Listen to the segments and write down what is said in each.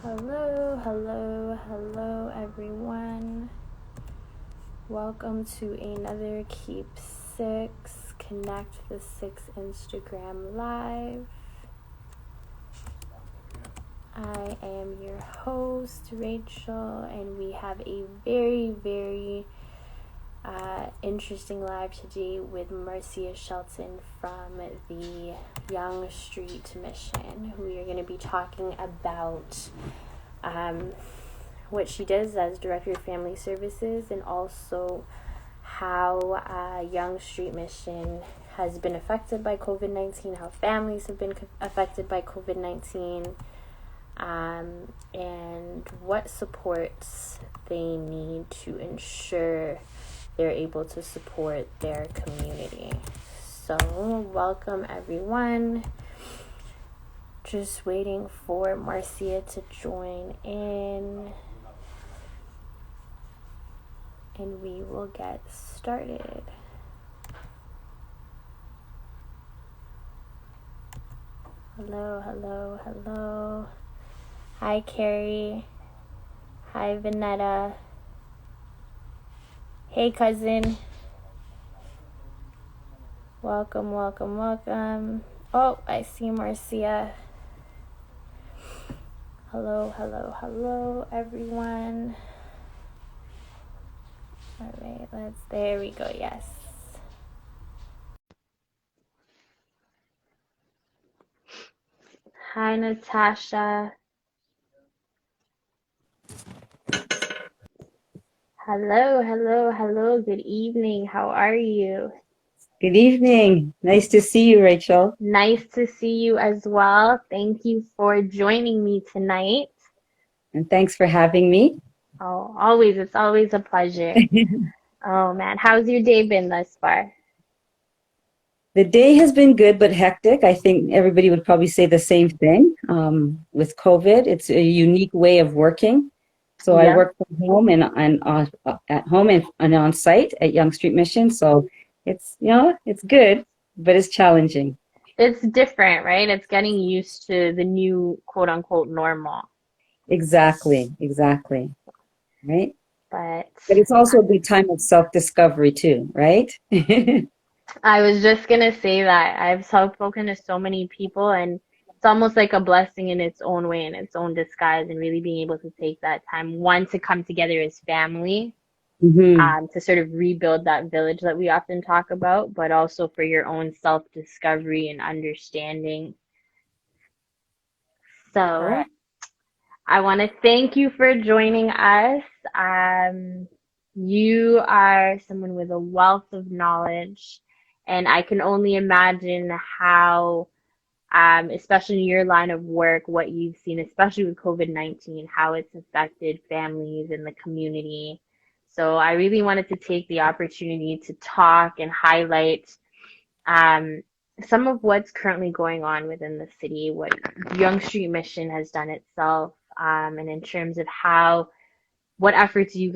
Hello, hello, hello, everyone. Welcome to another Keep Six, Connect the Six Instagram Live. I am your host, Rachel, and we have a very interesting live today with Marcia Shelton from the Yonge Street Mission. We are going to be talking about what she does as Director of Family Services, and also how Yonge Street Mission has been affected by COVID-19, how families have been affected by COVID-19, and what supports they need to ensure they're able to support their community. So, welcome everyone. Just waiting for Marcia to join in, and we will get started. Hello, hello, hello. Hi, Carrie. Hi, Vanetta. Hey, cousin. Welcome, welcome, welcome. Oh, I see Marcia. Hello, hello, hello, everyone. All right, there we go, yes. Hi, Natasha. Hello, hello, hello, good evening. How are you? Good evening. Nice to see you, Rachel. Nice to see you as well. Thank you for joining me tonight. And thanks for having me. Oh, it's always a pleasure. Oh man, how's your day been thus far? The day has been good but hectic. I think everybody would probably say the same thing. With COVID, it's a unique way of working. So I Yep. work from home and at home and on site at Yonge Street Mission. So it's good, but it's challenging. It's different, right? It's getting used to the new quote unquote normal. Exactly. Right. But But it's also a good time of self-discovery too, right? I was just gonna say that I've spoken to so many people, and it's almost like a blessing in its own way, in its own disguise, and really being able to take that time, one, to come together as family, hmm to sort of rebuild that village that we often talk about, but also for your own self-discovery and understanding. So Correct. I want to thank you for joining us. Um, you are someone with a wealth of knowledge, and I can only imagine how, especially in your line of work, what you've seen, especially with COVID-19, how it's affected families and the community. So I really wanted to take the opportunity to talk and highlight um, some of what's currently going on within the city, what Young Street Mission has done itself, and in terms of how what efforts your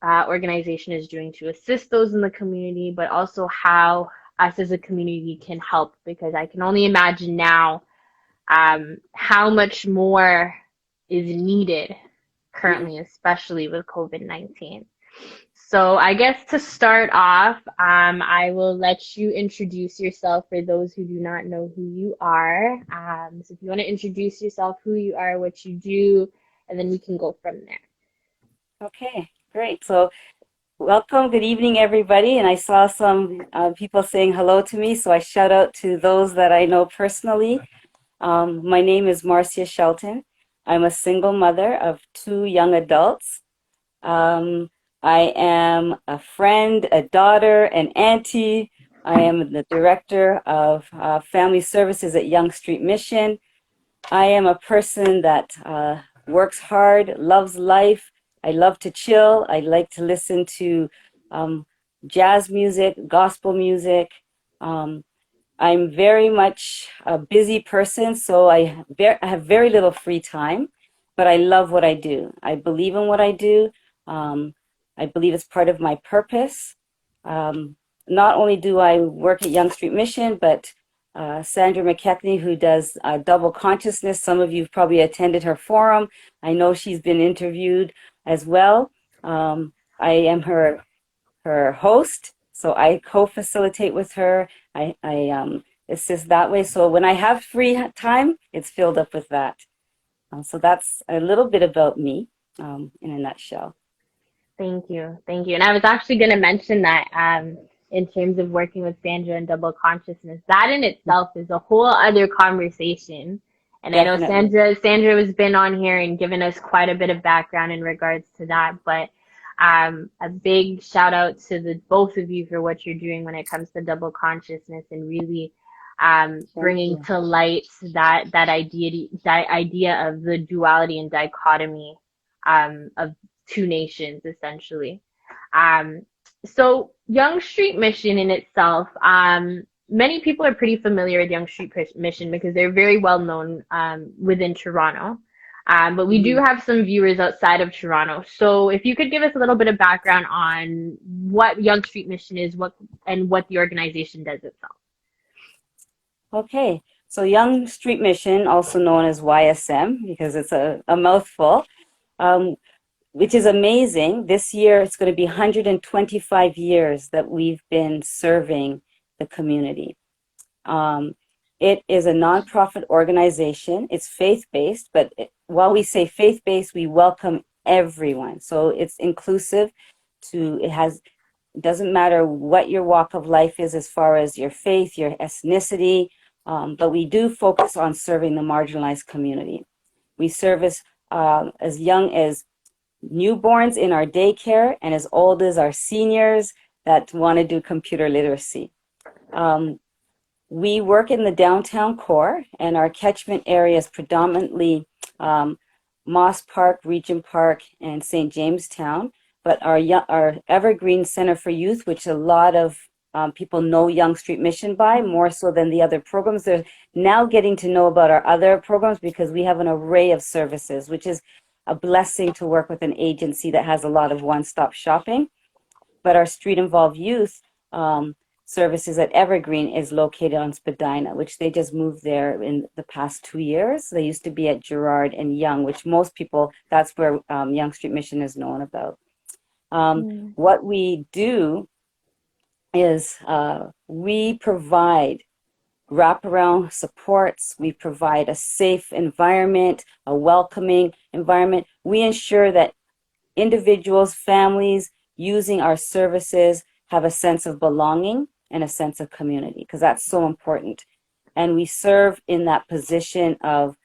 organization is doing to assist those in the community, but also how us as a community can help, because I can only imagine now how much more is needed currently, especially with COVID-19. So I guess to start off, I will let you introduce yourself for those who do not know who you are. So if you want to introduce yourself, who you are, what you do, and then we can go from there. Okay, great. So welcome, good evening, everybody. And I saw some people saying hello to me, so I shout out to those that I know personally. My name is Marcia Shelton. I'm a single mother of two young adults. Um, I am a friend, a daughter, an auntie. I am the director of family services at Yonge Street Mission. I am a person that works hard, loves life. I love to chill. I like to listen to um, jazz music, gospel music. Um, I'm very much a busy person, so I have very little free time, but I love what I do. I believe in what I do. Um, I believe it's part of my purpose. Um, Not only do I work at Yonge Street Mission, but Sandra McKechnie, who does double consciousness. Some of you have probably attended her forum. I know she's been interviewed as well. I am her host, so I co-facilitate with her. I assist that way. So when I have free time, it's filled up with that. So that's a little bit about me in a nutshell. Thank you. Thank you. And I was actually going to mention that in terms of working with Sandra and double consciousness, that in itself is a whole other conversation. And I know Definitely. Sandra has been on here and given us quite a bit of background in regards to that. But a big shout out to the both of you for what you're doing when it comes to double consciousness and really Thank bringing you. to light that idea of the duality and dichotomy of two nations, essentially. Um, so Yonge Street Mission in itself, many people are pretty familiar with Yonge Street Mission because they're very well known within Toronto. But we do Mhm. have some viewers outside of Toronto. So if you could give us a little bit of background on what Yonge Street Mission is, what the organization does itself. Okay, so Young Street Mission, also known as YSM, because it's a mouthful, um, which is amazing. This year, it's going to be 125 years that we've been serving the community. Um, it is a nonprofit organization. It's faith-based, but while we say faith-based, we welcome everyone. So it's inclusive it doesn't matter what your walk of life is as far as your faith, your ethnicity, but we do focus on serving the marginalized community. We service as young as newborns in our daycare and as old as our seniors that want to do computer literacy. We work in the downtown core, and our catchment area is predominantly Moss Park, Regent Park, and St. Jamestown. But our Evergreen Center for Youth, which a lot of people know Yonge Street Mission by, more so than the other programs, they're now getting to know about our other programs because we have an array of services, which is a blessing to work with an agency that has a lot of one-stop shopping. But our Street Involved Youth services at Evergreen is located on Spadina, which they just moved there in the past 2 years. They used to be at Gerard and Yonge, which most people, that's where Yonge Street Mission is known about. Mm. What we do is we provide wraparound supports. We provide a safe environment, a welcoming environment. We ensure that individuals, families using our services have a sense of belonging and a sense of community, because that's so important. And we serve in that position of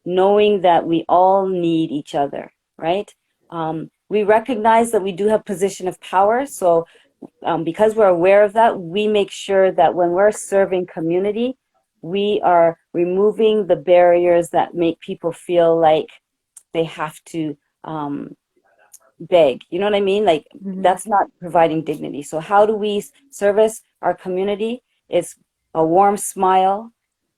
knowing that we all need each other, right? We recognize that we do have position of power. So because we're aware of that, we make sure that when we're serving community, we are removing the barriers that make people feel like they have to beg. You know what I mean? Like Mhm. that's not providing dignity. So how do we service our community? It's a warm smile,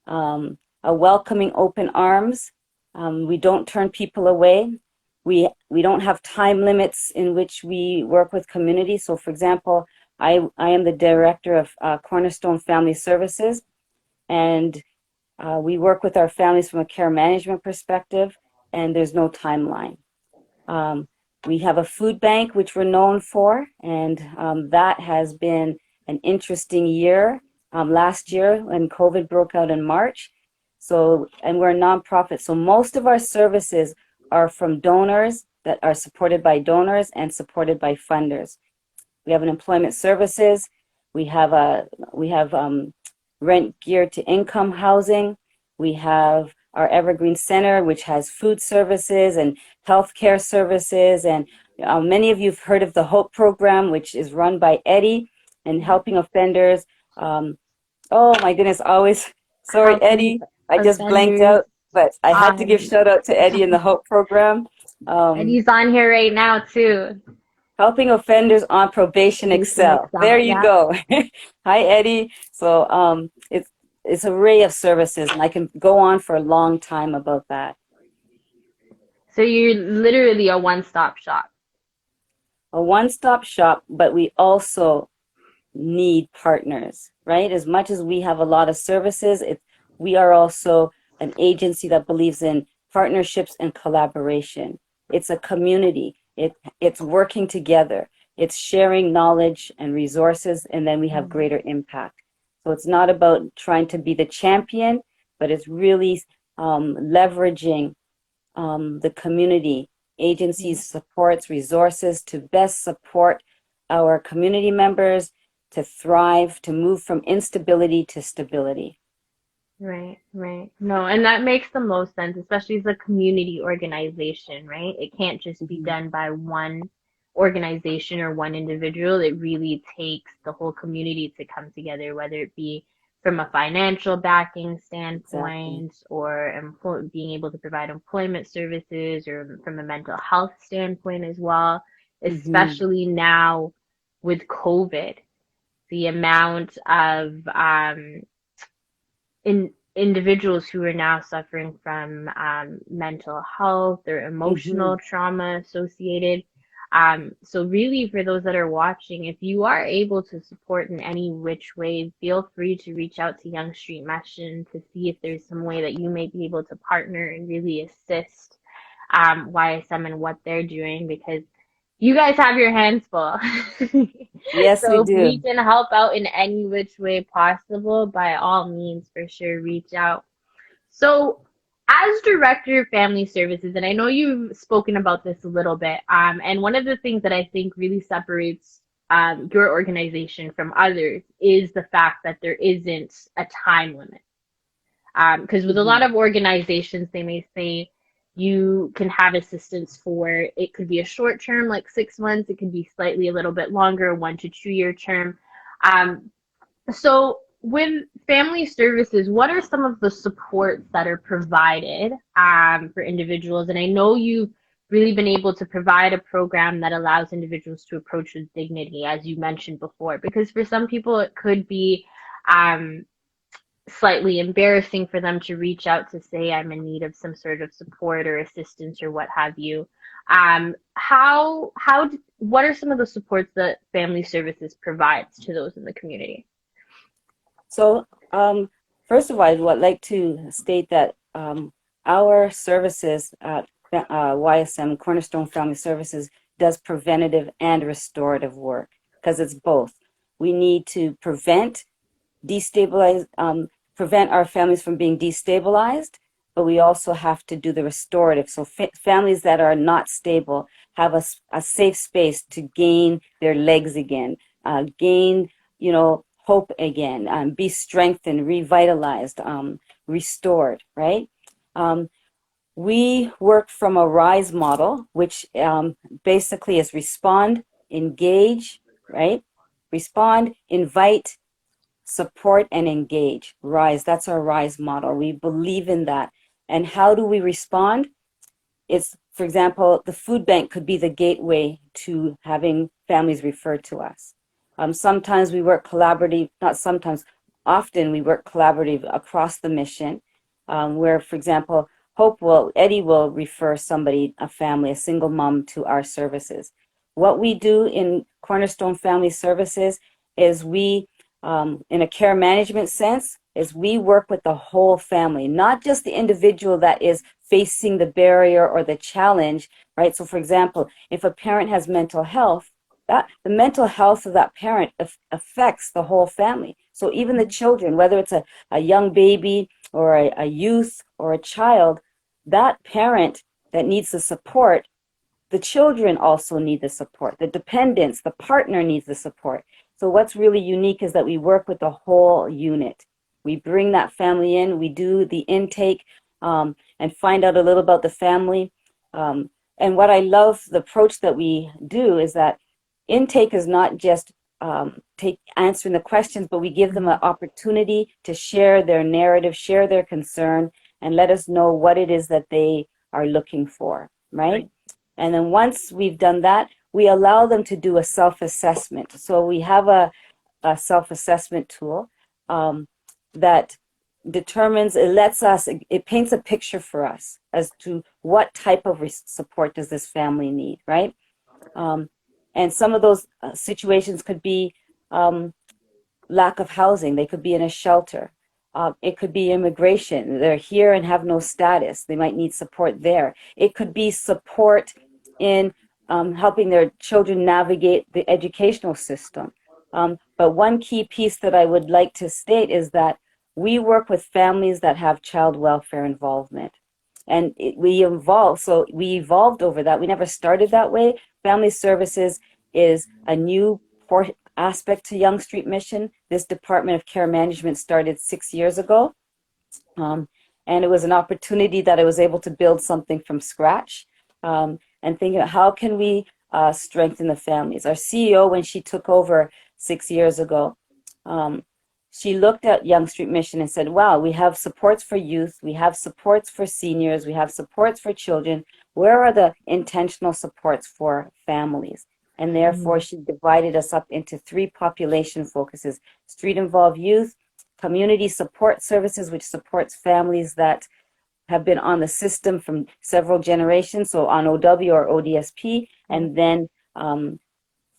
a welcoming open arms. We don't turn people away. We don't have time limits in which we work with community. So for example, I am the director of Cornerstone Family Services, and we work with our families from a care management perspective, and there's no timeline. Um, we have a food bank, which we're known for, and that has been an interesting year. Last year, when COVID broke out in March, and we're a nonprofit, so most of our services are from donors that are supported by donors and supported by funders. We have an employment services. We have rent geared to income housing. We have our Evergreen Center, which has food services and healthcare services. And many of you have heard of the Hope program, which is run by Eddie and helping offenders. Oh my goodness, always sorry, Helping Eddie. I just blanked offenders. out, but I had to give Um, shout out to Eddie in the Hope program. and Um, he's on here right now too. Helping offenders on probation Probation excel. There Excel. you Yeah. go. Hi, Eddie. So it's an array of services, and I can go on for a long time about that. So you're literally a one-stop shop. A one-stop shop, but we also need partners. right? As much as we have a lot of services, we are also an agency that believes in partnerships and collaboration. It's a community. It's working together. It's sharing knowledge and resources, and then we have Mm. greater impact. So it's not about trying to be the champion, but it's really leveraging the community, Yeah. agencies, supports, resources to best support our community members to thrive, to move from instability to stability. Right, right. No, and that makes the most sense, especially as a community organization, right? It can't just be Mhm. done by one organization or one individual. It really takes the whole community to come together, whether it be from a financial backing Exactly. standpoint or being able to provide employment services or from a mental health standpoint as well, Hmm. especially now with COVID, the amount of individuals who are now suffering from mental health or Hmm. emotional trauma associated. So really, for those that are watching, if you are able to support in any which way, feel free to reach out to Young Street Mission to see if there's some way that you may be able to partner and really assist YSM and what they're doing because you guys have your hands full. Yes, we So if we do. can help out in any which way possible, by all means, for sure, reach out. So, as Director of Family Services, and I know you've spoken about this a little bit, and one of the things that I think really separates your organization from others is the fact that there isn't a time limit. Because with a lot Hmm. of organizations, they may say you can have assistance for it could be a short term, like 6 months, it could be slightly a little bit longer, 1 to 2 year term. Um, so, with family services, what are some of the supports that are provided for individuals? And I know you've really been able to provide a program that allows individuals to approach with dignity, as you mentioned before, because for some people it could be um, slightly embarrassing for them to reach out to say, I'm in need of some sort of support or assistance or what have you. What are some of the supports that family services provides to those in the community? So, first of all, I would like to state that our services at YSM, Cornerstone Family Services, does preventative and restorative work because it's both. We need to destabilize, prevent our families from being destabilized, but we also have to do the restorative. So families that are not stable have a safe space to gain their legs again, gain, hope again, be strengthened, revitalized, restored, right? Um, we work from a RISE model, which basically is respond, engage, right? Respond, invite, support, and engage. RISE, that's our RISE model. We believe in that. And how do we respond? It's, for example, the food bank could be the gateway to having families referred to us. Sometimes we work collaborative, not sometimes, often we work collaborative across the mission, where, for example, Eddie will refer somebody, a family, a single mom to our services. What we do in Cornerstone Family Services is in a care management sense, is we work with the whole family, not just the individual that is facing the barrier or the challenge, right? So, for example, if a parent has mental health, that the mental health of that parent affects the whole family. So even the children, whether it's a young baby or a youth or a child, that parent that needs the support, the children also need the support. The dependents, the partner needs the support. So what's really unique is that we work with the whole unit. We bring that family in, we do the intake, and find out a little about the family. And what I love, the approach that we do is that intake is not just take answering the questions, but we give them an opportunity to share their narrative, share their concern, and let us know what it is that they are looking for, right? Right. And then once we've done that, we allow them to do a self-assessment. So we have a self-assessment tool that it paints a picture for us as to what type of support does this family need, right? Um, and some of those situations could be lack of housing. They could be in a shelter. It could be immigration. They're here and have no status. They might need support there. It could be support in helping their children navigate the educational system. But one key piece that I would like to state is that we work with families that have child welfare involvement. And we evolved over that. We never started that way. Family services is a new aspect to Yonge Street Mission. This Department of Care Management started 6 years ago. And it was an opportunity that I was able to build something from scratch, and thinking about how can we strengthen the families. Our CEO, when she took over 6 years ago, she looked at Yonge Street Mission and said, wow, we have supports for youth, we have supports for seniors, we have supports for children. Where are the intentional supports for families? And therefore, she divided us up into 3 population focuses: street involved youth, community support services, which supports families that have been on the system from several generations, so on OW or ODSP, and then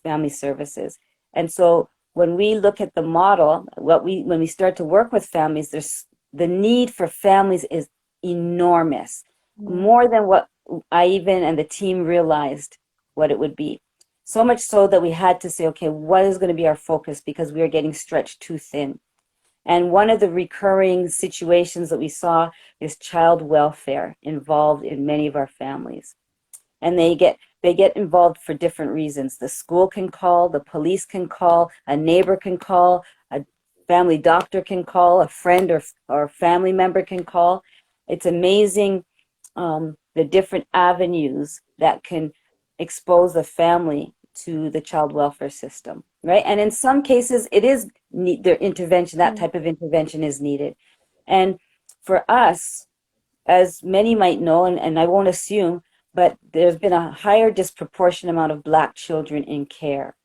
family services. And so when we look at the model, when we start to work with families, there's the need for families is enormous, more than what I even and the team realized what it would be. So much so that we had to say, okay, what is going to be our focus, because we are getting stretched too thin. And one of the recurring situations that we saw is child welfare involved in many of our families. And they get involved for different reasons. The school can call, the police can call, a neighbor can call, a family doctor can call, a friend or family member can call. It's amazing the different avenues that can expose the family to the child welfare system, right? And in some cases, it is their intervention, that type of intervention is needed. And for us, as many might know, and I won't assume, but there's been a higher disproportionate amount of Black children in care.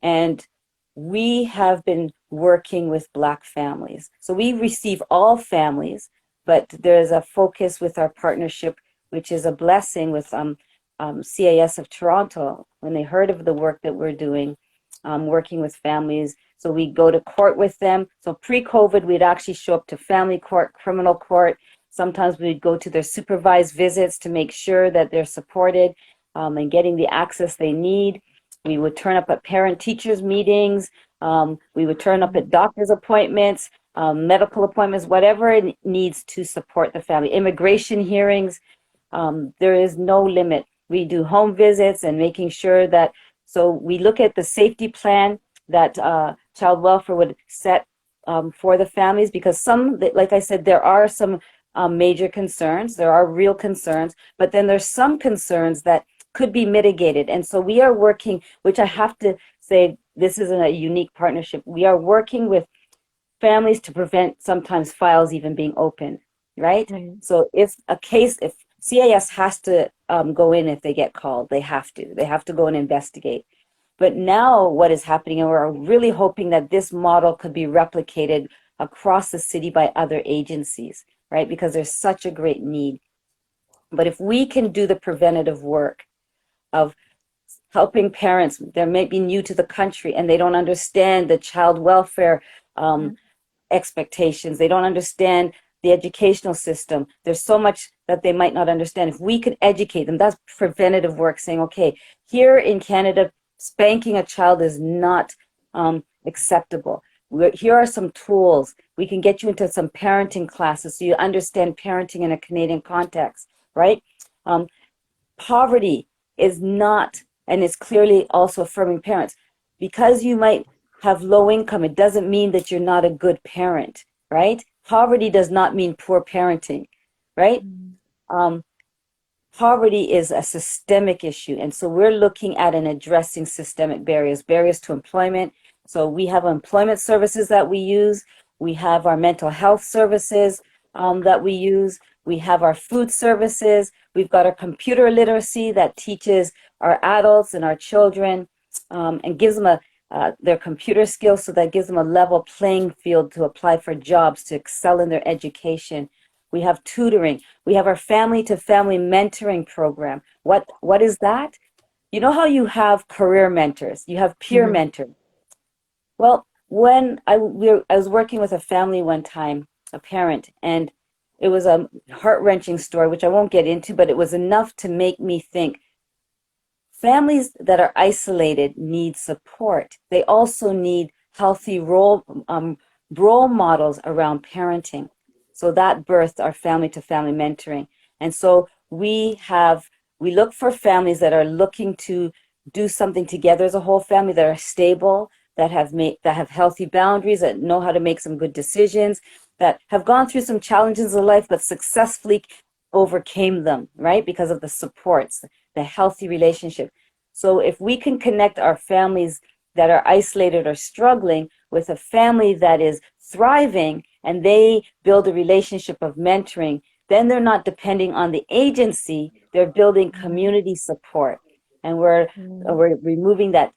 And we have been working with Black families. So we receive all families, but there's a focus with our partnership, which is a blessing with CAS of Toronto, when they heard of the work that we're doing, working with families. So we go to court with them. So pre-COVID, we'd actually show up to family court, criminal court. Sometimes we'd go to their supervised visits to make sure that they're supported and getting the access they need. We would turn up at parent-teachers meetings. We would turn up at doctor's appointments, medical appointments, whatever it needs to support the family. Immigration hearings, there is no limit. We do home visits and making sure that, so we look at the safety plan that child welfare would set for the families, because like I said, there are some major concerns, there are real concerns, but then there's some concerns that could be mitigated. And so we are working, which I have to say, this isn't a unique partnership. We are working with families to prevent sometimes files even being opened, right? So if CAS has to go in if they get called, they have to go and investigate. But now what is happening, and we're really hoping that this model could be replicated across the city by other agencies, right? Because there's such a great need. But if we can do the preventative work of helping parents, they may be new to the country and they don't understand the child welfare expectations, they don't understand the educational system. There's so much that they might not understand. If we could educate them, that's preventative work, saying, okay, here in Canada, spanking a child is not acceptable. Here are some tools. We can get you into some parenting classes so you understand parenting in a Canadian context, right? Poverty is not, and it's clearly also affirming parents. Because you might have low income, it doesn't mean that you're not a good parent, right? Poverty does not mean poor parenting, right? Poverty is a systemic issue. And so we're looking at and addressing systemic barriers to employment. So we have employment services that we use. We have our mental health services that we use. We have our food services. We've got our computer literacy that teaches our adults and our children and gives them their computer skills, so that gives them a level playing field to apply for jobs, to excel in their education. We have tutoring. We have our family-to-family mentoring program. What is that? You know how you have career mentors, you have peer mentors. Well, I was working with a family one time, a parent, and it was a heart-wrenching story, which I won't get into, but it was enough to make me think families that are isolated need support. They also need healthy role models around parenting. So that birthed our family to family mentoring. And so we look for families that are looking to do something together as a whole family, that are stable, that have healthy boundaries, that know how to make some good decisions, that have gone through some challenges in life but successfully overcame them, right? Because of the supports, the healthy relationship. So if we can connect our families that are isolated or struggling with a family that is thriving, and they build a relationship of mentoring, then they're not depending on the agency, they're building community support. And we're removing that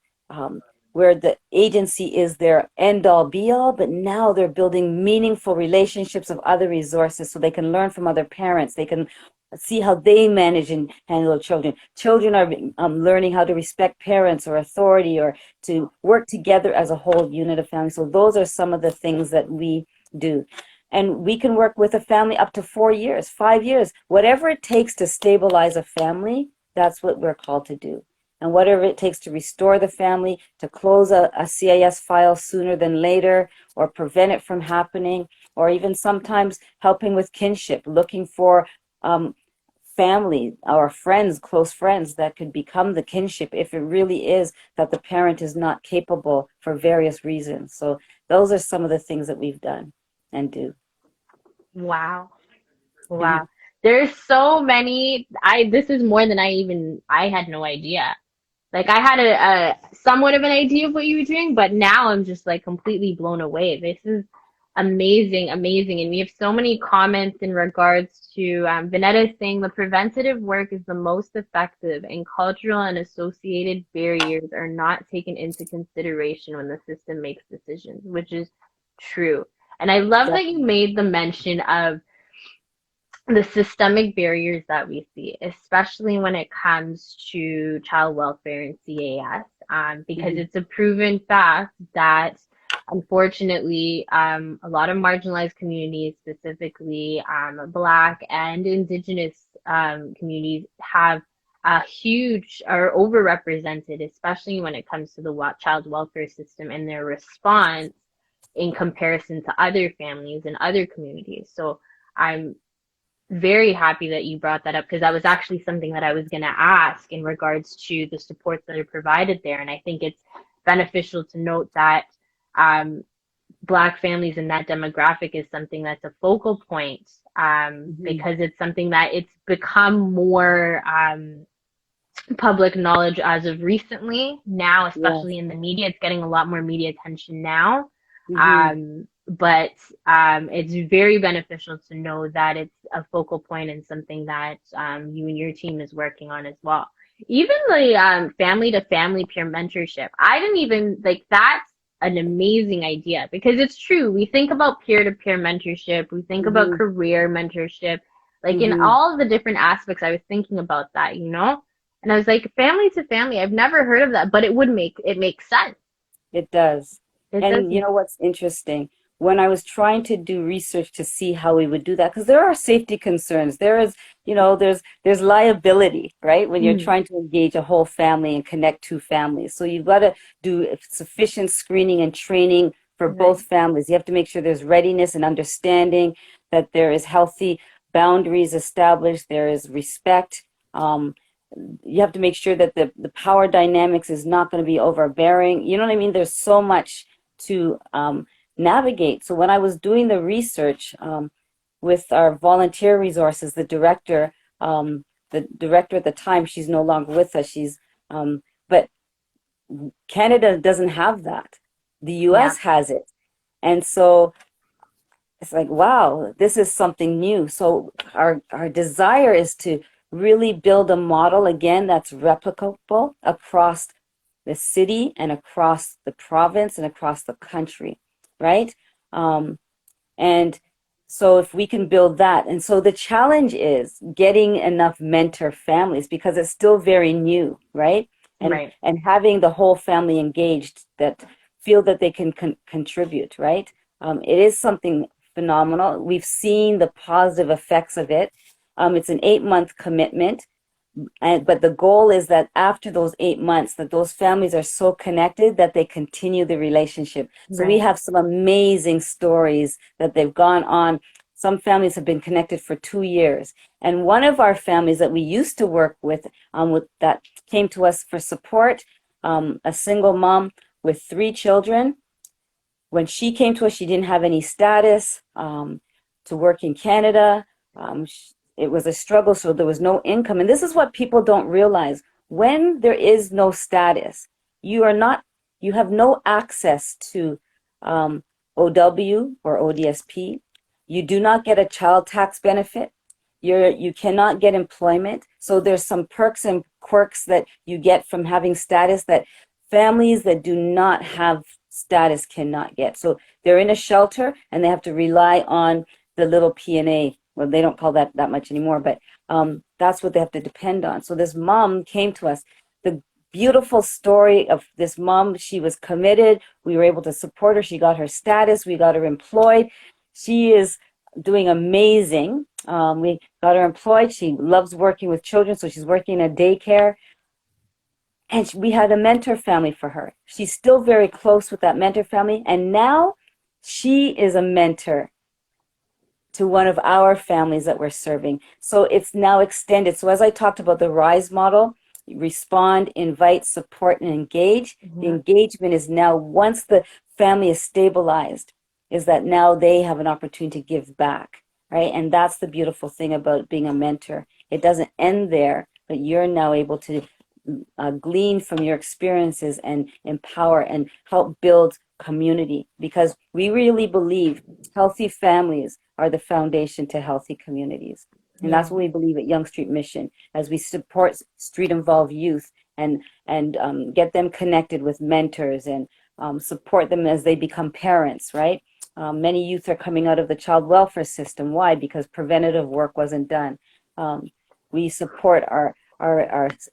where the agency is their end all be all, but now they're building meaningful relationships of other resources so they can learn from other parents. They can see how they manage and handle children. Children are learning how to respect parents or authority, or to work together as a whole unit of family. So those are some of the things that we do. And we can work with a family up to 4 years, 5 years, whatever it takes to stabilize a family. That's what we're called to do. And whatever it takes to restore the family, to close a CIS file sooner than later, or prevent it from happening, or even sometimes helping with kinship, looking for family or friends, close friends that could become the kinship if it really is that the parent is not capable for various reasons. So those are some of the things that we've done and do. Wow. Wow. There's so many. This is more than I had no idea. Like I had a somewhat of an idea of what you were doing, but now I'm just like completely blown away. This is amazing, amazing. And we have so many comments in regards to Vanetta saying the preventative work is the most effective and cultural and associated barriers are not taken into consideration when the system makes decisions, which is true. And I love that you made the mention of the systemic barriers that we see, especially when it comes to child welfare and CAS, because Mhm. it's a proven fact that unfortunately, a lot of marginalized communities, specifically Black and Indigenous communities, have a huge or overrepresented, especially when it comes to the child welfare system and their response in comparison to other families and other communities. So I'm very happy that you brought that up because that was actually something that I was going to ask in regards to the supports that are provided there. And I think it's beneficial to note that um, Black families in that demographic is something that's a focal point Mhm. because it's something that it's become more public knowledge as of recently. Now, Yes. especially in the media, it's getting a lot more media attention now. Mhm. But it's very beneficial to know that it's a focal point and something that you and your team is working on as well. Even the family to family peer mentorship. I didn't even like that's an amazing idea because it's true. We think about peer to peer mentorship, we think about Mhm. career mentorship, like in Mhm. all the different aspects. I was thinking about that, and I was like, family to family. I've never heard of that, but it makes sense. It does. It does And you make know what's interesting? When I was trying to do research to see how we would do that, because there are safety concerns. There is, there's liability, right? When you're sense. trying to engage a whole family and connect two families. So you've got to do sufficient screening and training for Right. both families. You have to make sure there's readiness and understanding, that there is healthy boundaries established, there is respect. Um, you have to make sure that the power dynamics is not going to be overbearing. You know what I mean? There's so much to navigate. So when I was doing the research with our volunteer resources, the director at the time, she's no longer with us. But Canada doesn't have that. The Yeah. U.S. has it. And so it's like, wow, this is something new. So our desire is to really build a model again that's replicable across the city and across the province and across the country, right? Um, and so if we can build that, and so the challenge is getting enough mentor families because it's still very new, right? And Right. and having the whole family engaged, that feel that they can contribute, right? It is something phenomenal. We've seen the positive effects of it. It's an 8-month commitment. But the goal is that after those 8 months, that those families are so connected that they continue the relationship. So we Right. have some amazing stories that they've gone on. Some families have been connected for 2 years. And one of our families that we used to work with that came to us for support, a single mom with 3 children. When she came to us, she didn't have any status to work in Canada. It was a struggle, so there was no income. And this is what people don't realize. When there is no status, you are not, you have no access to OW or ODSP. You do not get a child tax benefit. You cannot get employment. So there's some perks and quirks that you get from having status that families that do not have status cannot get. So they're in a shelter and they have to rely on the little P&A. Well, they don't call that much anymore, but that's what they have to depend on. So this mom came to us. The beautiful story of this mom, she was committed. We were able to support her. She got her status. We got her employed. She is doing amazing. We got her employed. She loves working with children, so she's working in a daycare. And we had a mentor family for her. She's still very close with that mentor family. And now she is a mentor to one of our families that we're serving. So it's now extended. So as I talked about the RISE model, respond, invite, support, and engage. The Mhm. engagement is now, once the family is stabilized, is that now they have an opportunity to give back, right? And that's the beautiful thing about being a mentor. It doesn't end there, but you're now able to glean from your experiences and empower and help build community, because we really believe healthy families are the foundation to healthy communities. And that's Yeah. what we believe at Yonge Street Mission, as we support street involved youth and get them connected with mentors and support them as they become parents, right? Many youth are coming out of the child welfare system. Why? Because preventative work wasn't done. We support our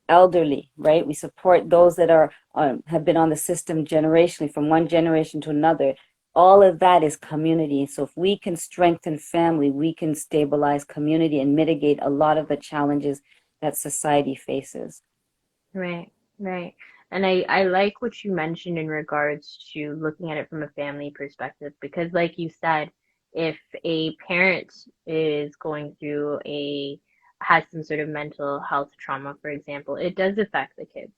elderly, right? We support those that are have been on the system generationally, from one generation to another. All of that is community. So if we can strengthen family, we can stabilize community and mitigate a lot of the challenges that society faces. Right, right. And I like what you mentioned in regards to looking at it from a family perspective, because like you said, if a parent is going through has some sort of mental health trauma, for example, it does affect the kids.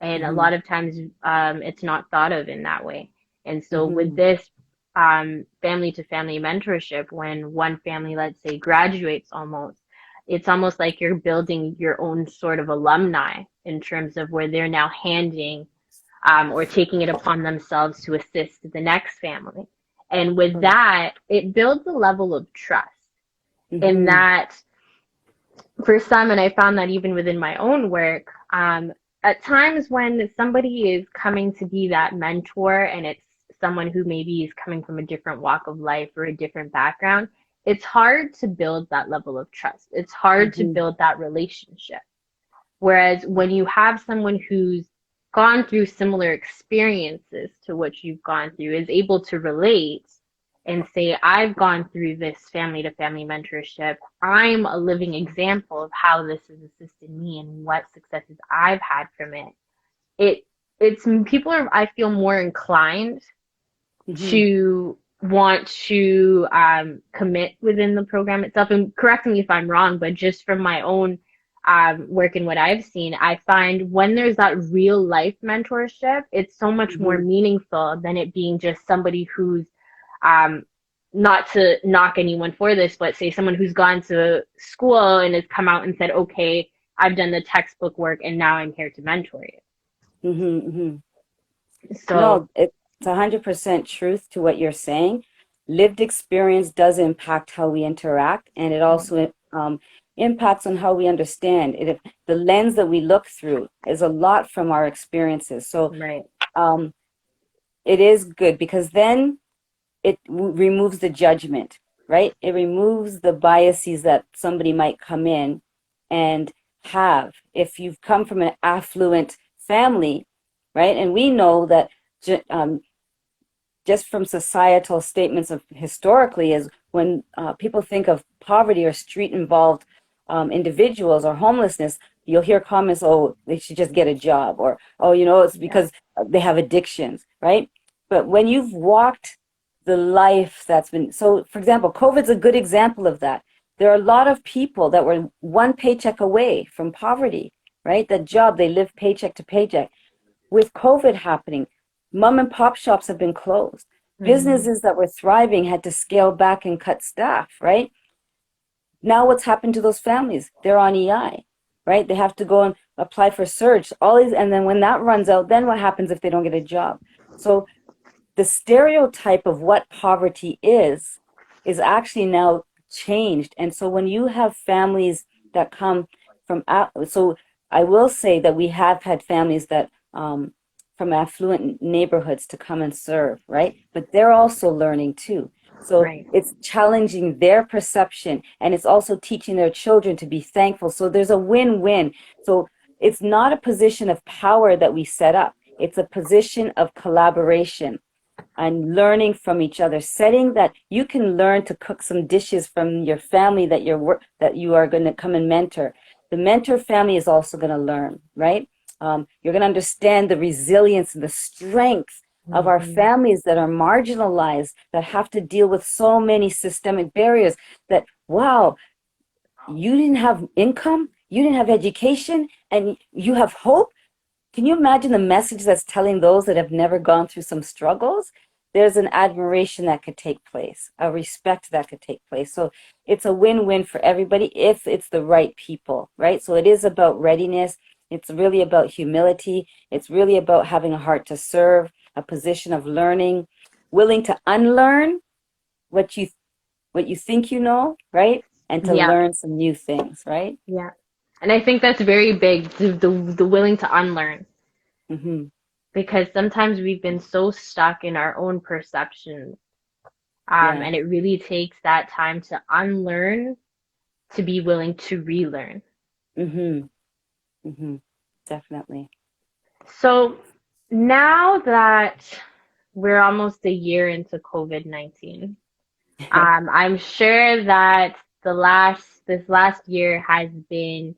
And a Mm-hmm. lot of times it's not thought of in that way. And so with Mm-hmm. this family to family mentorship, when one family, let's say, graduates almost, it's almost like you're building your own sort of alumni in terms of where they're now handing or taking it upon themselves to assist the next family. And with Correct. that, it builds a level of trust in Mm-hmm. that for some, and I found that even within my own work, at times when somebody is coming to be that mentor and it's someone who maybe is coming from a different walk of life or a different background, it's hard to build that level of trust. It's hard to Mm-hmm. build that relationship. Whereas when you have someone who's gone through similar experiences to what you've gone through, is able to relate and say, I've gone through this family to family mentorship. I'm a living example of how this has assisted me and what successes I've had from it. It it's people are, I feel, more inclined Mm-hmm. to want to commit within the program itself. And correct me if I'm wrong, but just from my own work and what I've seen, I find when there's that real life mentorship, it's so much more Mm-hmm. meaningful than it being just somebody who's um, not to knock anyone for this, but say someone who's gone to school and has come out and said, okay, I've done the textbook work and now I'm here to mentor Mm-hmm. Mm-hmm. you. So, No, it's 100% truth to what you're saying. Lived experience does impact how we interact, and it also impacts on how we understand. The lens that we look through is a lot from our experiences. So right, um, it is good, because then it removes the judgment, right? It removes the biases that somebody might come in and have. If you've come from an affluent family, right? And we know that just from societal statements of historically is when people think of poverty or street involved individuals or homelessness, you'll hear comments, oh, they should just get a job, or, oh, it's Yeah. because they have addictions, right? But when you've walked the life that's been, so for example, COVID's a good example of that. There are a lot of people that were one paycheck away from poverty, right? That job, they live paycheck to paycheck. With COVID happening, mom and pop shops have been closed. Hmm. Businesses that were thriving had to scale back and cut staff, right? Now what's happened to those families? They're on EI, right? They have to go and apply for surge, all these, and then when that runs out, then what happens if they don't get a job? So the stereotype of what poverty is actually now changed. And so when you have families that come from, so I will say that we have had families that from affluent neighborhoods to come and serve, right? But they're also learning too. So Right. it's challenging their perception, and it's also teaching their children to be thankful. So there's a win-win. So it's not a position of power that we set up. It's a position of collaboration and learning from each other, setting that you can learn to cook some dishes from your family that that you are going to come and mentor. The mentor family is also going to learn, right? You're going to understand the resilience and the strength of our Hmm. families that are marginalized, that have to deal with so many systemic barriers. That, wow, you didn't have income, you didn't have education, and you have hope. Can you imagine the message that's telling those that have never gone through some struggles? There's an admiration that could take place, a respect that could take place. So it's a win-win for everybody if it's the right people, right? So it is about readiness. It's really about humility. It's really about having a heart to serve, a position of learning, willing to unlearn what you what you think you know, right? And to Yeah. learn some new things, right? Yeah. And I think that's very big, the willing to unlearn, Mm-hmm. because sometimes we've been so stuck in our own perceptions. Yeah. And it really takes that time to unlearn to be willing to relearn. Mm-hmm. Mm-hmm. Definitely. So now that we're almost a year into COVID-19, I'm sure that this last year has been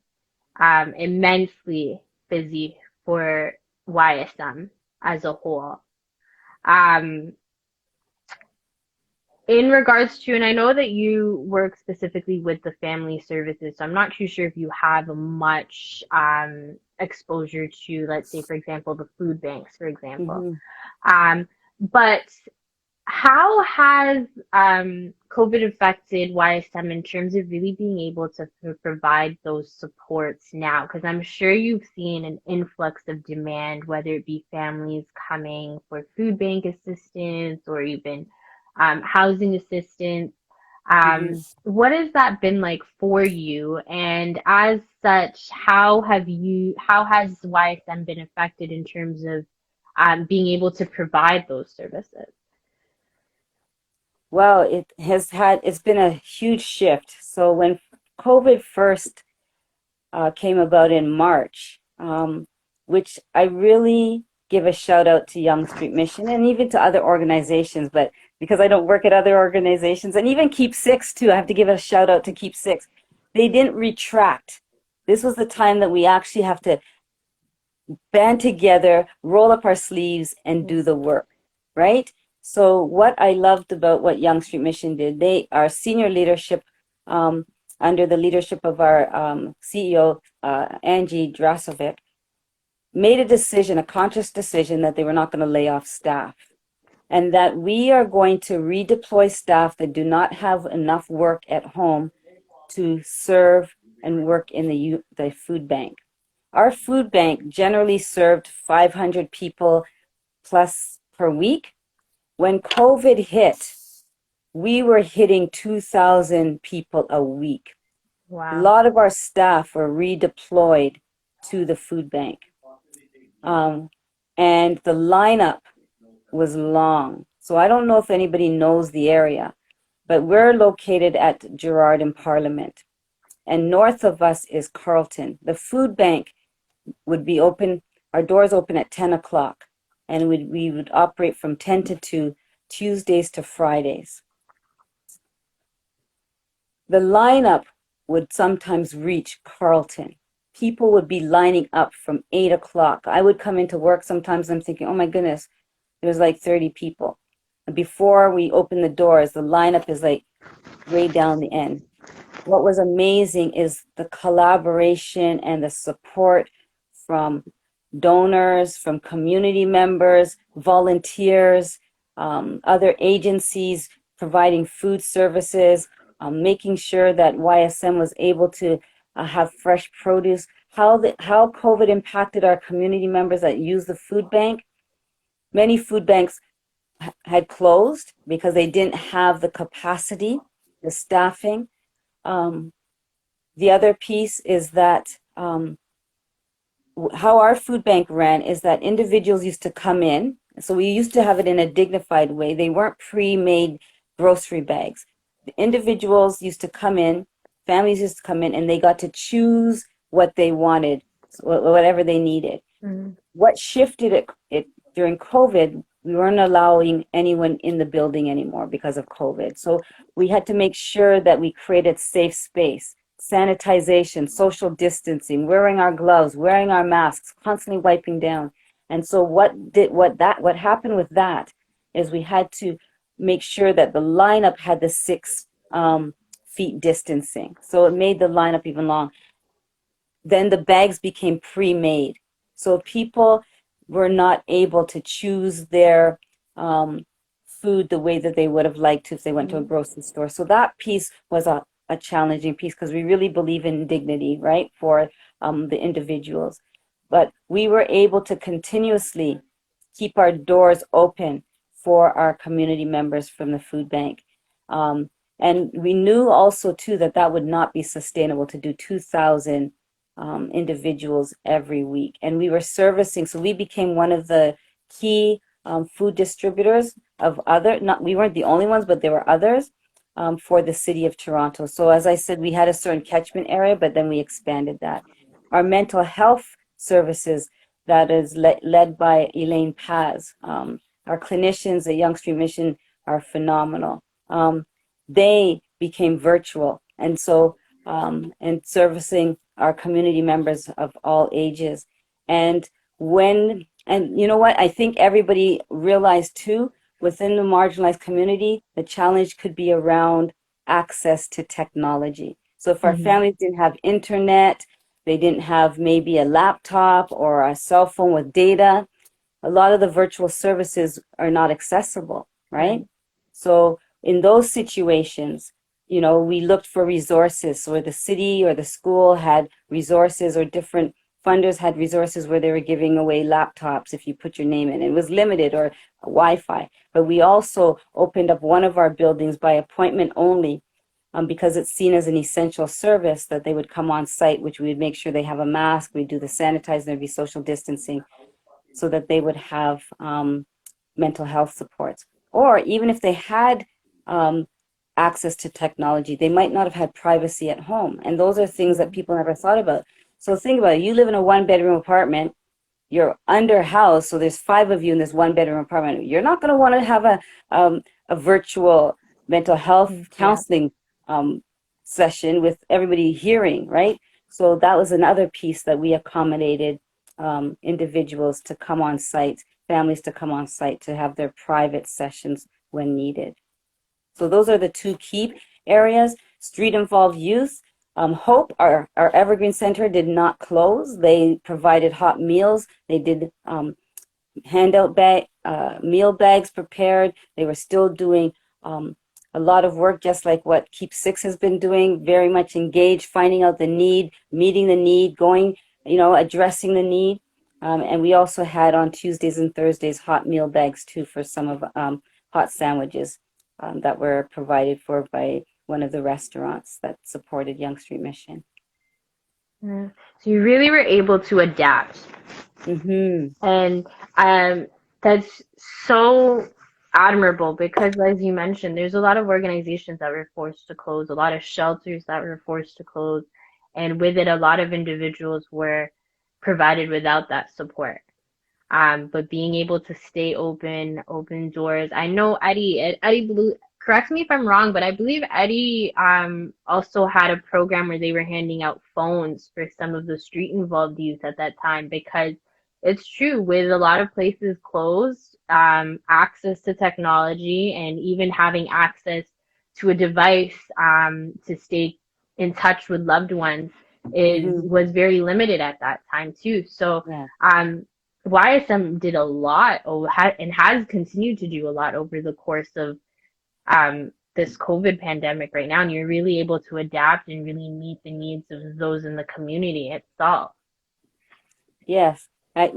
immensely busy for YSM as a whole. Um, in regards to, and I know that you work specifically with the family services, so I'm not too sure if you have much exposure to, let's say, for example, the food banks, for example. Mm-hmm. Um, but how has COVID affected YSM in terms of really being able to provide those supports now? Because I'm sure you've seen an influx of demand, whether it be families coming for food bank assistance or even housing assistance. Mm-hmm. What has that been like for you? And as such, how has YSM been affected in terms of being able to provide those services? Well, it's been a huge shift. So when COVID first came about in March, which I really give a shout out to Yonge Street Mission and even to other organizations, but because I don't work at other organizations and even Keep Six too, I have to give a shout out to Keep Six. They didn't retract. This was the time that we actually have to band together, roll up our sleeves, and do the work, right? So what I loved about what Yonge Street Mission did, they our senior leadership, um, under the leadership of our CEO Angie Drasovic, made a decision, a conscious decision, that they were not going to lay off staff, and that we are going to redeploy staff that do not have enough work at home to serve and work in the food bank. Our food bank generally served 500 people plus per week. When COVID hit, we were hitting 2,000 people a week. A Wow. lot of our staff were redeployed to the food bank. Um, and the lineup was long. So I don't know if anybody knows the area, but we're located at Gerrard and Parliament. And north of us is Carlton. The food bank would be open, our doors open at 10 o'clock, and we would operate from 10 to 2. Tuesdays to Fridays. The lineup would sometimes reach Carlton. People would be lining up from 8 o'clock. I would come into work sometimes, I'm thinking, oh my goodness, there's like 30 people. And before we open the doors, the lineup is like way down the end. What was amazing is the collaboration and the support from donors, from community members, volunteers, other agencies providing food services, making sure that YSM was able to have fresh produce. How COVID impacted our community members that use the food bank. Many food banks had closed because they didn't have the capacity, the staffing. Um, the other piece is that how our food bank ran is that individuals used to come in. So we used to have it in a dignified way. They weren't pre-made grocery bags. The individuals used to come in, families used to come in, and they got to choose what they wanted, whatever they needed. Mm. What shifted it during COVID, we weren't allowing anyone in the building anymore because of COVID. So we had to make sure that we created safe space, sanitization, social distancing, wearing our gloves, wearing our masks, constantly wiping down. And so what happened with that is we had to make sure that the lineup had the 6 feet distancing. So it made the lineup even long. Then the bags became pre-made. So people were not able to choose their food the way that they would have liked to if they went to a grocery store. So that piece was a challenging piece because we really believe in dignity, right, for the individuals. But we were able to continuously keep our doors open for our community members from the food bank. And we knew also, too, that that would not be sustainable to do 2,000 individuals every week. And we were servicing, so we became one of the key food distributors of we weren't the only ones, but there were others for the city of Toronto. So as I said, we had a certain catchment area, but then we expanded that. Our mental health services that is led by Elaine Paz. Our clinicians at Yonge Street Mission are phenomenal. They became virtual, and so and servicing our community members of all ages. And you know what? I think everybody realized too, within the marginalized community, the challenge could be around access to technology. So if our Mm-hmm. families didn't have internet, they didn't have maybe a laptop or a cell phone with data, a lot of the virtual services are not accessible, right? Right. So in those situations, we looked for resources. So where the city or the school had resources or different funders had resources where they were giving away laptops if you put your name in. It was limited or Wi-Fi. But we also opened up one of our buildings by appointment only because it's seen as an essential service that they would come on site, which we would make sure they have a mask, we'd do the sanitizing, there'd be social distancing so that they would have mental health supports. Or even if they had access to technology, they might not have had privacy at home. And those are things that people never thought about. So think about it. You live in a one-bedroom apartment, you're under house, so there's 5 of you in this one-bedroom apartment. You're not going to want to have a virtual mental health Yeah. counseling session with everybody hearing, right? So that was another piece that we accommodated individuals to come on site, families to come on site to have their private sessions when needed. So those are the 2 key areas. Street involved youth. Hope, our Evergreen Center, did not close. They provided hot meals. They did handout meal bags prepared. They were still doing a lot of work, just like what Keep Six has been doing, very much engaged, finding out the need, meeting the need, going, addressing the need. And we also had on Tuesdays and Thursdays hot meal bags too for some of hot sandwiches that were provided for by one of the restaurants that supported Yonge Street Mission. Yeah. So you really were able to adapt. Mm-hmm. And that's so admirable because, as you mentioned, there's a lot of organizations that were forced to close, a lot of shelters that were forced to close, and with it, a lot of individuals were provided without that support. But being able to stay open, open doors. I know Eddie Blue, correct me if I'm wrong, but I believe Eddie also had a program where they were handing out phones for some of the street involved youth at that time because it's true with a lot of places closed, access to technology and even having access to a device to stay in touch with loved ones is Hmm. was very limited at that time too. So Yeah. YSM did a lot and has continued to do a lot over the course of this COVID pandemic right now. And you're really able to adapt and really meet the needs of those in the community itself. Yes, and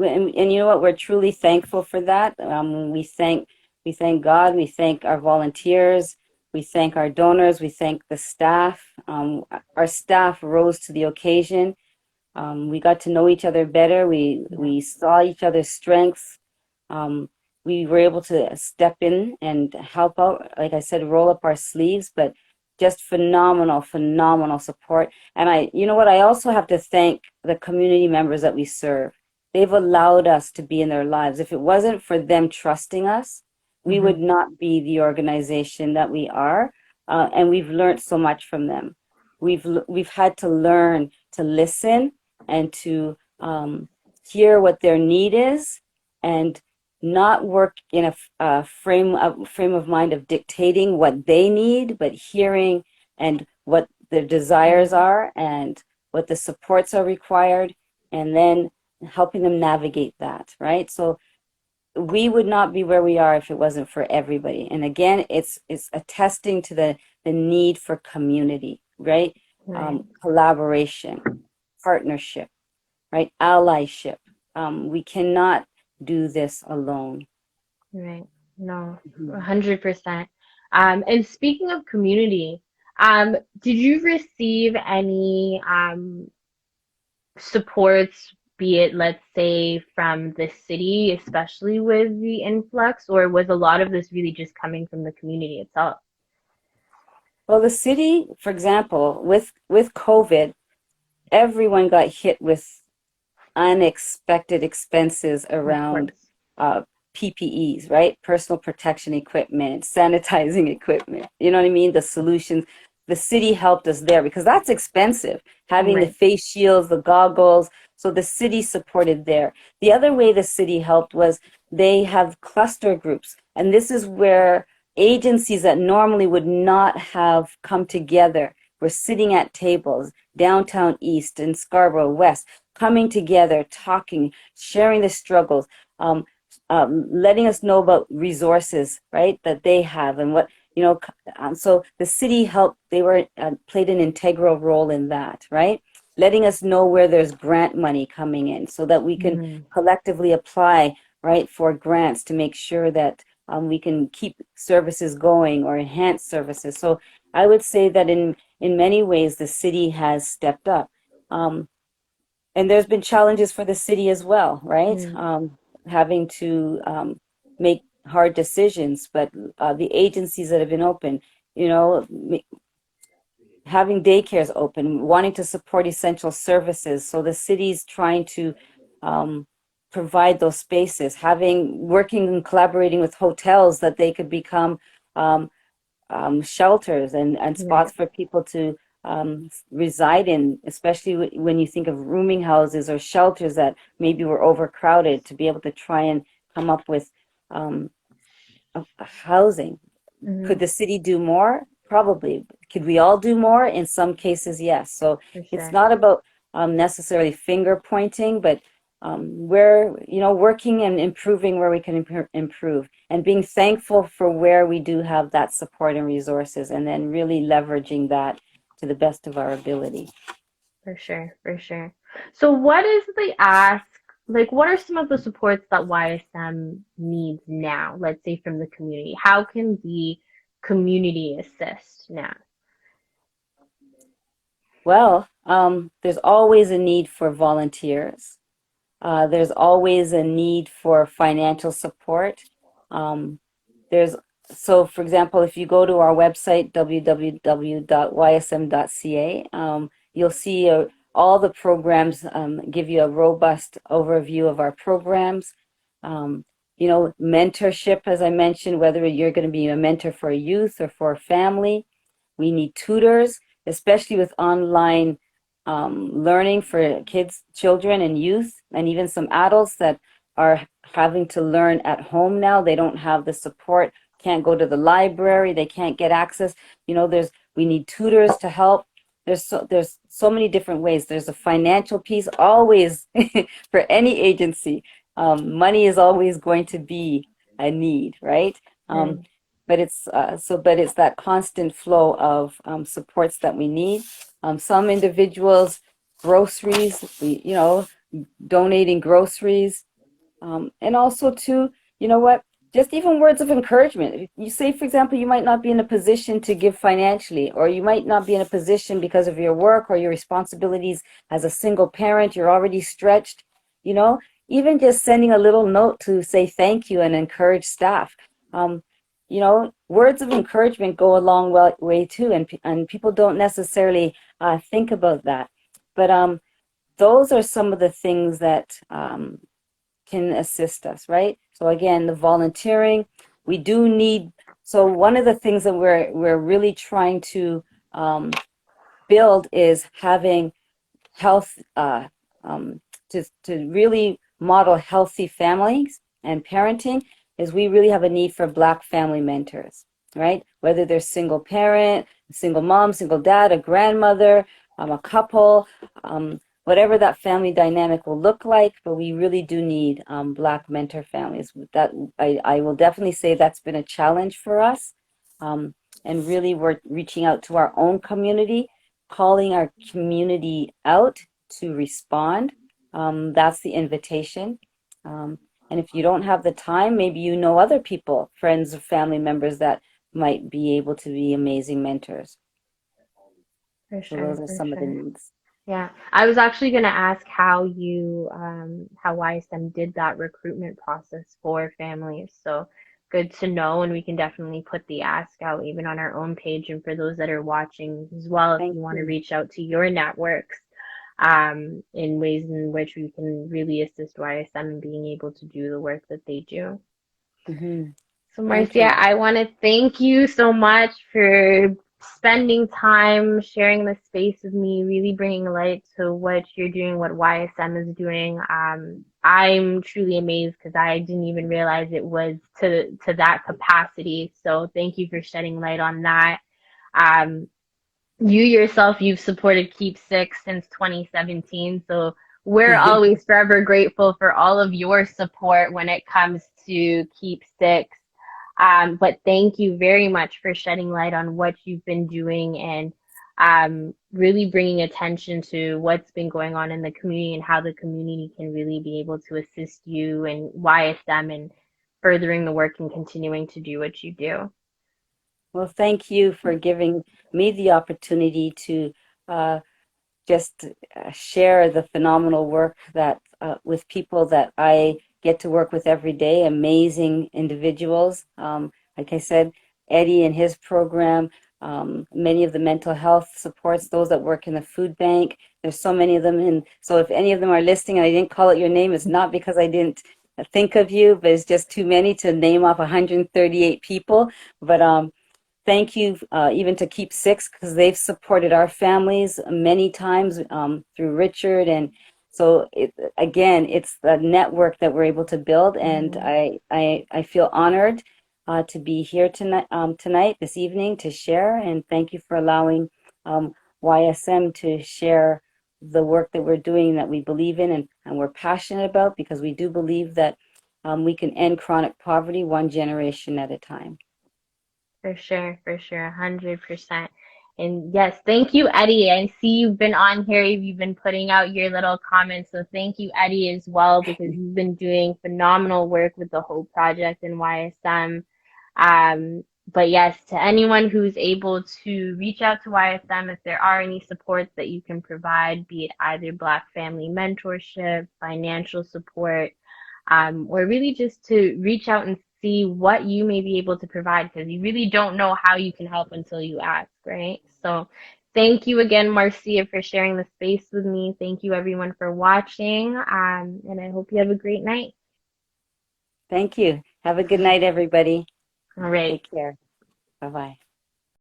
you know what? We're truly thankful for that. We thank God. We thank our volunteers. We thank our donors. We thank the staff. Our staff rose to the occasion. We got to know each other better. Yeah. We saw each other's strengths. Um, we were able to step in and help out. Like I said, roll up our sleeves, but just phenomenal, phenomenal support. And you know what? I also have to thank the community members that we serve. They've allowed us to be in their lives. If it wasn't for them trusting us, we Hmm. would not be the organization that we are. And we've learned so much from them. We've had to learn to listen and to hear what their need is, and not work in a frame of mind of dictating what they need, but hearing and what their desires are and what the supports are required, and then helping them navigate that, right? So we would not be where we are if it wasn't for everybody. And again, it's attesting to the need for community, right? Right. Collaboration, partnership, right? Allyship. We cannot do this alone. Right. No, Mhm. 100%. And speaking of community, did you receive any supports, be it, let's say, from the city, especially with the influx, or was a lot of this really just coming from the community itself? Well, the city, for example, with COVID, everyone got hit with unexpected expenses Of around course. uh, PPEs, right? Personal protection equipment, sanitizing equipment. You know what I mean? The solutions. The city helped us there because that's expensive. Having the Right. face shields, the goggles. So the city supported there. The other way the city helped was they have cluster groups. And this is where agencies that normally would not have come together were sitting at tables downtown East and Scarborough West, coming together, talking, sharing the struggles, um, letting us know about resources, right, that they have and what, you know, so the city helped, they were played an integral role in that, right? Letting us know where there's grant money coming in so that we can Hmm. collectively apply, right, for grants to make sure that we can keep services going or enhance services. So I would say that in many ways the city has stepped up. Um, and there's been challenges for the city as well, right? Mm. Having to make hard decisions, but the agencies that have been open, you know, having daycares open, wanting to support essential services. So the city's trying to um, provide those spaces, having working and collaborating with hotels that they could become um, shelters and Right. spots for people to reside in, especially when you think of rooming houses or shelters that maybe were overcrowded, to be able to try and come up with um, housing. Could Hmm. the city do more? Probably. Could we all do more? In some cases, yes. So For it's sure. not about necessarily finger pointing, but we're, you know, working and improving where we can improve, and being thankful for where we do have that support and resources, and then really leveraging that to the best of our ability. For sure. For sure. So what is the ask? Like, what are some of the supports that YSM needs now? Let's say from the community. How can the community assist now? Well, there's always a need for volunteers. There's always a need for financial support. Um, there's so, for example, if you go to our website www.ysm.ca, you'll see all the programs. Give you a robust overview of our programs. Um, mentorship, as I mentioned, whether you're going to be a mentor for a youth or for a family. We need tutors, especially with online learning for kids, children, and youth, and even some adults that are having to learn at home now. They don't have the support, can't go to the library, they can't get access. We need tutors to help. There's so many different ways. There's a financial piece always for any agency. Money is always going to be a need, right? Um, Right. but it's that constant flow of supports that we need. Some individuals, groceries, donating groceries, and also too, you know what? Just even words of encouragement. You say, for example, you might not be in a position to give financially, or you might not be in a position because of your work or your responsibilities as a single parent. You're already stretched. You know, even just sending a little note to say thank you and encourage staff. Um, words of encouragement go a long way too, and people don't necessarily think about that. But those are some of the things that can assist us, right? So again, the volunteering, we do need. So one of the things that we're really trying to um, build is having health um, to really model healthy families and parenting. Is we really have a need for Black family mentors, right? Whether they're single parent, single mom, single dad, a grandmother, a couple, whatever that family dynamic will look like. But we really do need Black mentor families. That I will definitely say that's been a challenge for us. Um, and really, we're reaching out to our own community, calling our community out to respond. That's the invitation. And if you don't have the time, maybe you know other people, friends or family members that might be able to be amazing mentors. For So sure, those are for some of the sure. needs. Yeah, I was actually going to ask how YSM did that recruitment process for families. So good to know, and we can definitely put the ask out even on our own page and for those that are watching as well, if Thank you want to you. reach out to your networks, in ways in which we can really assist YSM in being able to do the work that they do. Hmm. So, Thank Marcia, you. I want to thank you so much for spending time sharing this space with me, really bringing light to what you're doing, what YSM is doing. I'm truly amazed because I didn't even realize it was to that capacity. So, thank you for shedding light on that. Um, you yourself, you've supported Keep Six since 2017. So we're always forever grateful for all of your support when it comes to Keep Six. But thank you very much for shedding light on what you've been doing and really bringing attention to what's been going on in the community and how the community can really be able to assist you and YSM in furthering the work and continuing to do what you do. Well, thank you for giving me the opportunity to uh, just share the phenomenal work that with people that I get to work with every day, amazing individuals. Like I said, Eddie and his program, many of the mental health supports, those that work in the food bank. There's so many of them. And so if any of them are listening and I didn't call out your name, it's not because I didn't think of you, but it's just too many to name off 138 people. But thank you even to Keep Six because they've supported our families many times through Richard. And so again, it's the network that we're able to build. And Mhm. I feel honored to be here tonight, this evening, to share. And thank you for allowing um, YSM to share the work that we're doing that we believe in and we're passionate about because we do believe that we can end chronic poverty one generation at a time. For sure, 100%. And yes, thank you, Eddie. I see you've been on here. You've been putting out your little comments. So thank you, Eddie, as well, because you've been doing phenomenal work with the Hope Project and YSM. But yes, to anyone who's able to reach out to YSM, if there are any supports that you can provide, be it either Black family mentorship, financial support, or really just to reach out and see what you may be able to provide because you really don't know how you can help until you ask, right? So, thank you again, Marcia, for sharing the space with me. Thank you, everyone, for watching, and I hope you have a great night. Thank you. Have a good night, everybody. All right. Take care. Bye-bye.